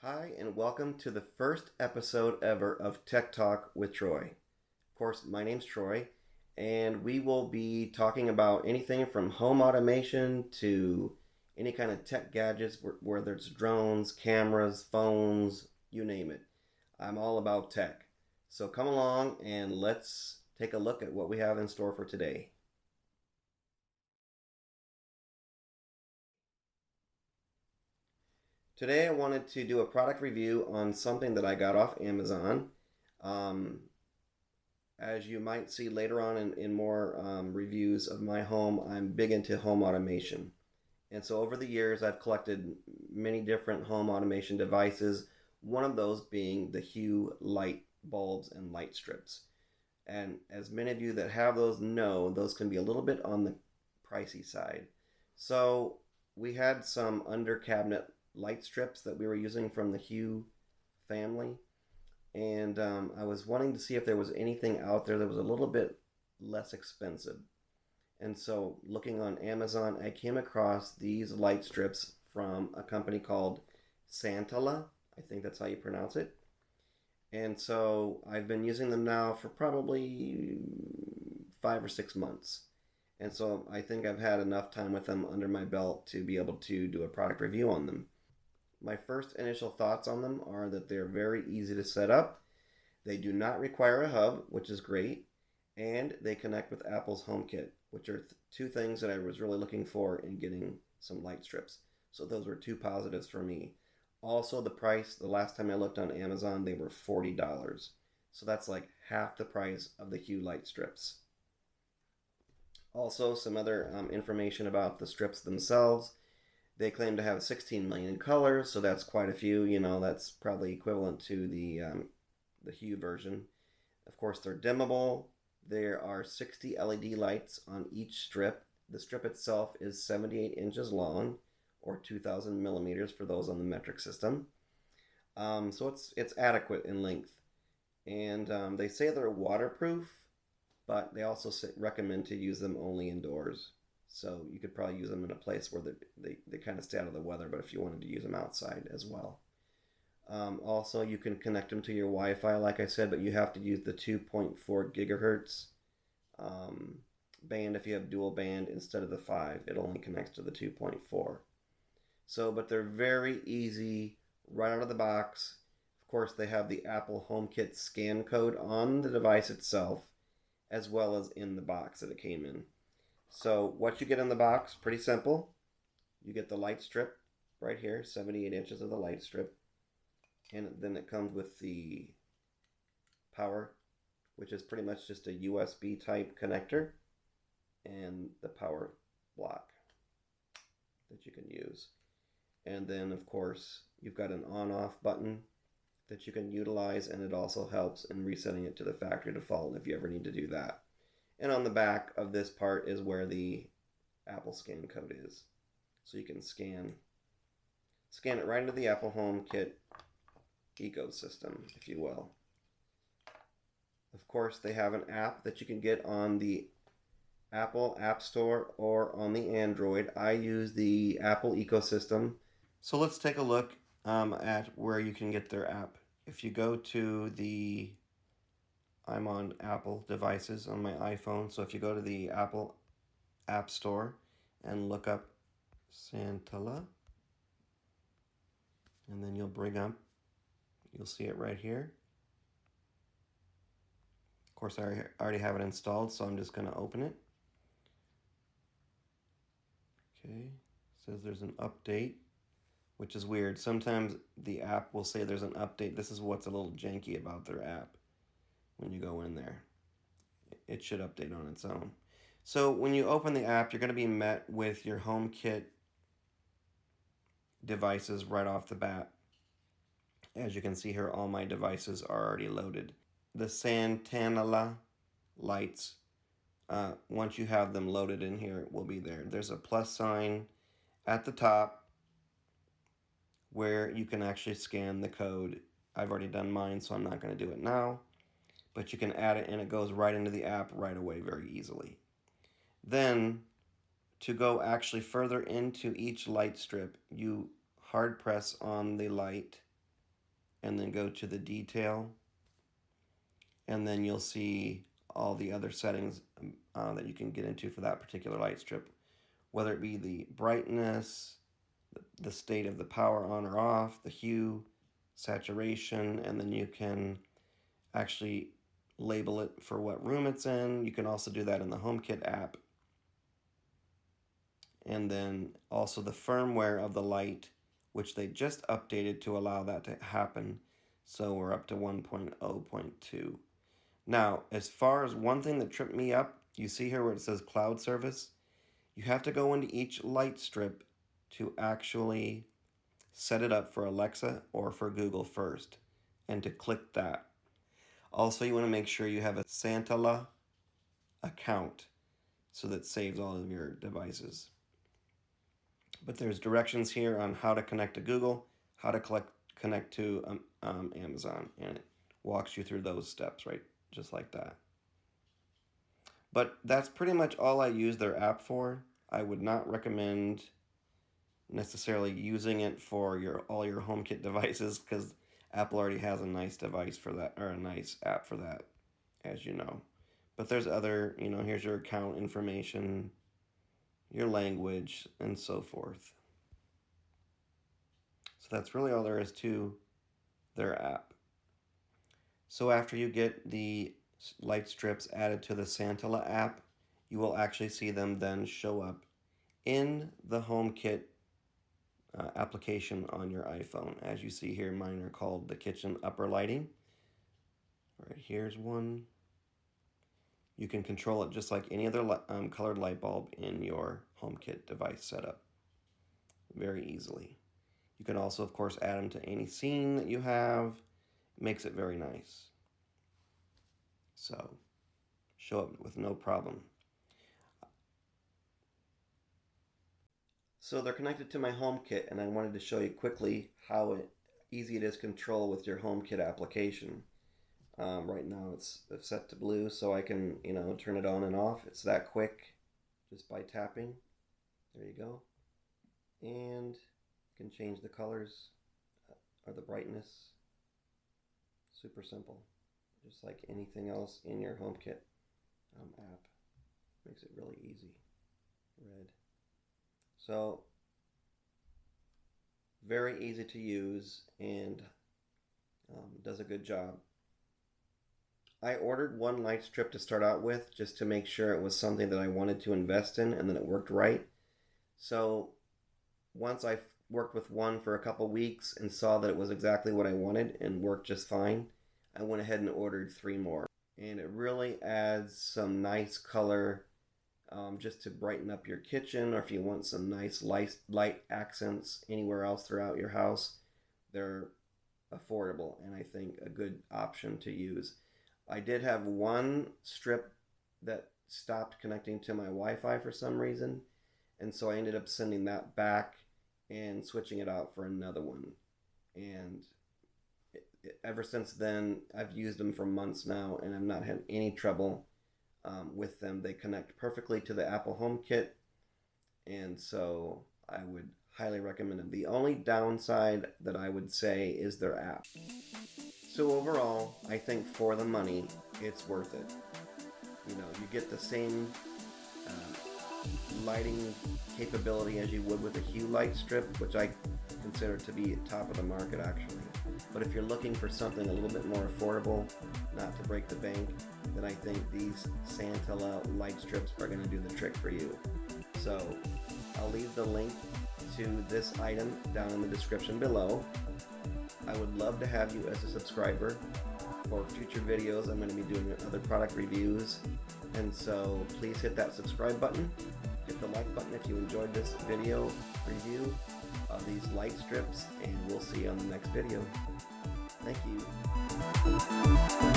Hi, and welcome to the first episode ever of Tech Talk with Troy. Of course, my name's Troy, and we will be talking about anything from home automation to any kind of tech gadgets, whether it's drones, cameras, phones, you name it. I'm all about tech. So come along and let's take a look at what we have in store for today. Today, I wanted to do a product review on something that I got off Amazon. Um, As you might see later on in more reviews of my home, I'm big into home automation. And so over the years, I've collected many different home automation devices, one of those being the Hue light bulbs and light strips. And as many of you that have those know, those can be a little bit on the pricey side. So we had some under cabinet light strips that we were using from the Hue family, and I was wanting to see if there was anything out there that was a little bit less expensive. And so, looking on Amazon, I came across these light strips from a company called Santala. I think that's how you pronounce it. And so, I've been using them now for probably 5 or 6 months. And so, I think I've had enough time with them under my belt to be able to do a product review on them. My first initial thoughts on them are that they're very easy to set up. They do not require a hub, which is great, and they connect with Apple's HomeKit, which are two things that I was really looking for in getting some light strips. So those were two positives for me. Also, the price, the last time I looked on Amazon, they were $40. So that's like half the price of the Hue light strips. Also, some other information about the strips themselves. They claim to have 16 million colors, so that's quite a few. That's probably equivalent to the Hue version. Of course, they're dimmable. There are 60 LED lights on each strip. The strip itself is 78 inches long, or 2,000 millimeters for those on the metric system. So it's adequate in length. And they say they're waterproof, but they also recommend to use them only indoors. So you could probably use them in a place where they kind of stay out of the weather, but if you wanted to use them outside as well. Also, you can connect them to your Wi-Fi, like I said, but you have to use the 2.4 gigahertz band if you have dual band instead of the 5. It only connects to the 2.4. So, but they're very easy right out of the box. Of course, they have the Apple HomeKit scan code on the device itself, as well as in the box that it came in. So what you get in the box, pretty simple. You get the light strip right here, 78 inches of the light strip. And then it comes with the power, which is pretty much just a USB type connector, and the power block that you can use. And then, of course, you've got an on-off button that you can utilize, and it also helps in resetting it to the factory default if you ever need to do that. And on the back of this part is where the Apple scan code is. So you can scan it right into the Apple HomeKit ecosystem, if you will. Of course, they have an app that you can get on the Apple App Store or on the Android. I use the Apple ecosystem. So let's take a look at where you can get their app. If you go to I'm on Apple devices on my iPhone, so if you go to the Apple App Store and look up Santala, and then you'll see it right here. Of course, I already have it installed, so I'm just going to open it. Okay, it says there's an update, which is weird. Sometimes the app will say there's an update. This is what's a little janky about their app. When you go in there, it should update on its own. So when you open the app, you're going to be met with your HomeKit devices right off the bat. As you can see here, all my devices are already loaded. The Santala lights, once you have them loaded in here, it will be there. There's a plus sign at the top where you can actually scan the code. I've already done mine, so I'm not going to do it now. But you can add it and it goes right into the app right away very easily. Then, to go actually further into each light strip, you hard press on the light and then go to the detail, and then you'll see all the other settings that you can get into for that particular light strip, whether it be the brightness, the state of the power on or off, the hue, saturation, and then you can actually label it for what room it's in. You can also do that in the HomeKit app. And then also the firmware of the light, which they just updated to allow that to happen. So we're up to 1.0.2. Now, as far as one thing that tripped me up, you see here where it says cloud service, you have to go into each light strip to actually set it up for Alexa or for Google first, and to click that. Also, you want to make sure you have a Santala account so that saves all of your devices. But there's directions here on how to connect to Google, how to connect to Amazon, and it walks you through those steps, right? Just like that. But that's pretty much all I use their app for. I would not recommend necessarily using it for all your HomeKit devices, because Apple already has a nice device for that, or a nice app for that, as you know. But there's other, here's your account information, your language, and so forth. So that's really all there is to their app. So after you get the light strips added to the Santala app, you will actually see them then show up in the HomeKit application on your iPhone. As you see here, mine are called the kitchen upper lighting. All right, here's one. You can control it just like any other colored light bulb in your HomeKit device setup very easily. You can also, of course, add them to any scene that you have. It makes it very nice. So, show up with no problem. So they're connected to my HomeKit, and I wanted to show you quickly how easy it is to control with your HomeKit application. Right now it's set to blue, so I can, turn it on and off. It's that quick, just by tapping. There you go. And you can change the colors or the brightness. Super simple, just like anything else in your HomeKit app. Makes it really easy. Red. So, very easy to use, and does a good job. I ordered one light strip to start out with, just to make sure it was something that I wanted to invest in and that it worked right. So once I worked with one for a couple weeks and saw that it was exactly what I wanted and worked just fine, I went ahead and ordered 3 more. And it really adds some nice color just to brighten up your kitchen, or if you want some nice light accents anywhere else throughout your house. They're affordable and I think a good option to use. I did have one strip that stopped connecting to my Wi-Fi for some reason, and so I ended up sending that back and switching it out for another one. And ever since then, I've used them for months now, and I've not had any trouble with them. They connect perfectly to the Apple HomeKit, and so I would highly recommend them. The only downside that I would say is their app. So overall, I think for the money, it's worth it. You get the same lighting capability as you would with a Hue light strip, which I consider to be top of the market actually. But if you're looking for something a little bit more affordable, not to break the bank, then I think these Santala light strips are going to do the trick for you. So I'll leave the link to this item down in the description below. I would love to have you as a subscriber for future videos. I'm going to be doing other product reviews, and so please hit that subscribe button, hit the like button if you enjoyed this video review of these light strips, and we'll see you on the next video. Thank you.